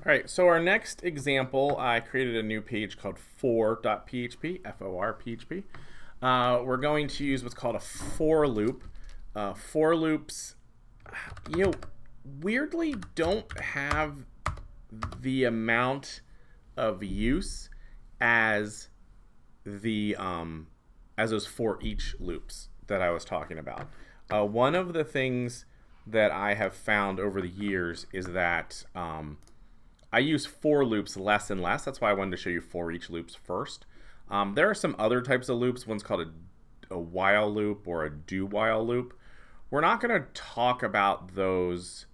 All right, so our next example, I created a new page called for.php, F-O-R-P-H-P. We're going to use what's called a for loop. For loops, you know, weirdly don't have the amount of use as the as those for each loops that I was talking about. One of the things that I have found over the years is that I use for loops less and less. That's why I wanted to show you for each loops first. There are some other types of loops. One's called a while loop or a do while loop. We're not going to talk about those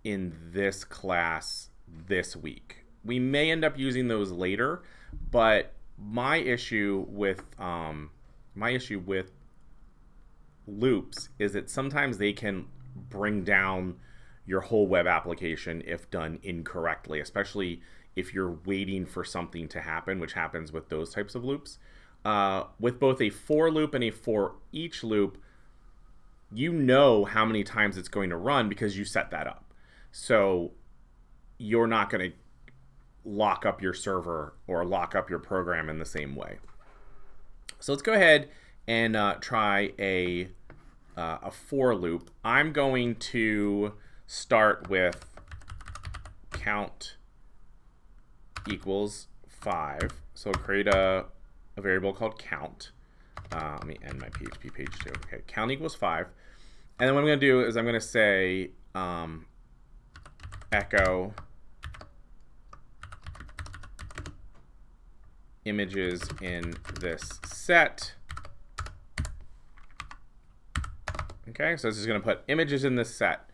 in this class this week. We may end up using those later, but my issue with loops is that sometimes they can bring down your whole web application if done incorrectly, especially if you're waiting for something to happen, which happens with those types of loops. With both a for loop and a for each loop, you know how many times it's going to run because you set that up. So you're not going to lock up your server or lock up your program in the same way. So let's go ahead and try a for loop. I'm going to start with count equals 5. So I'll create a variable called count. Let me end my PHP page too. Okay, count equals 5. And then what I'm going to do is I'm going to say echo images in this set. Okay, so this is going to put images in this set.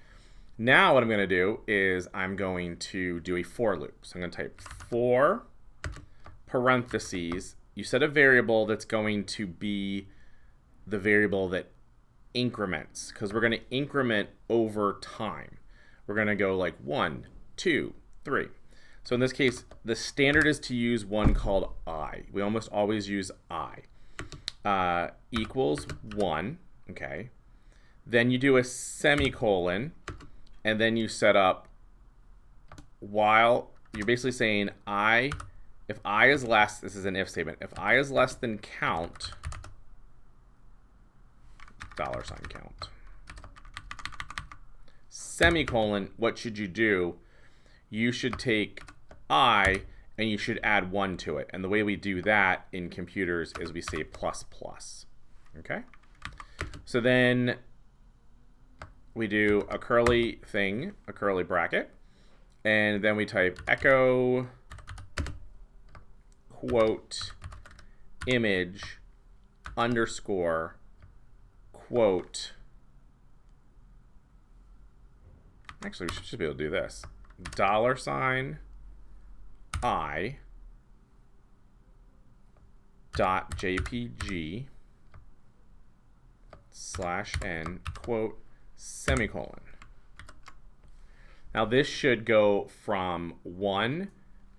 Now what I'm going to do is I'm going to do a for loop. So I'm going to type for parentheses. You set a variable that's going to be the variable that increments, because we're going to increment over time. We're going to go like 1, 2, 3. So in this case, the standard is to use one called I. We almost always use I. Equals 1, okay. Then you do a semicolon, and then you set up while. You're basically saying if I is less, this is an if statement, if I is less than count, $count, semicolon, what should you do? You should take I and you should add 1 to it. And the way we do that in computers is we say plus plus. Okay? So then we do a curly thing, a curly bracket, and then we type echo quote image underscore quote. Actually, we should be able to do this. $I dot jpg /n quote semicolon. Now this should go from 1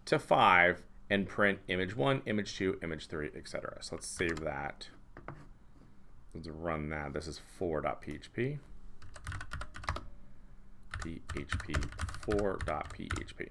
to 5 and print image 1, image 2, image 3, etc. So let's save that. Let's run that. This is for.php. php for.php.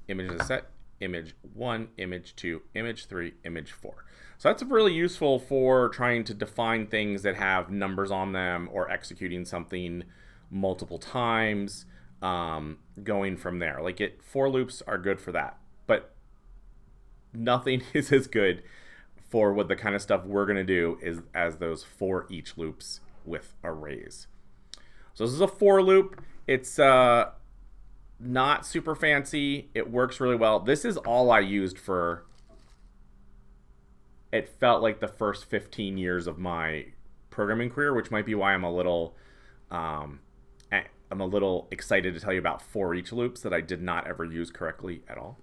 Image is set, image 1, image 2, image 3, image 4. So that's really useful for trying to define things that have numbers on them or executing something multiple times, going from there. Like for loops are good for that, but nothing is as good for what the kind of stuff we're going to do is as those for each loops with arrays. So this is a for loop. It's not super fancy. It works really well. This is all I used for, it felt like the first 15 years of my programming career, which might be why I'm a little excited to tell you about for each loops that I did not ever use correctly at all.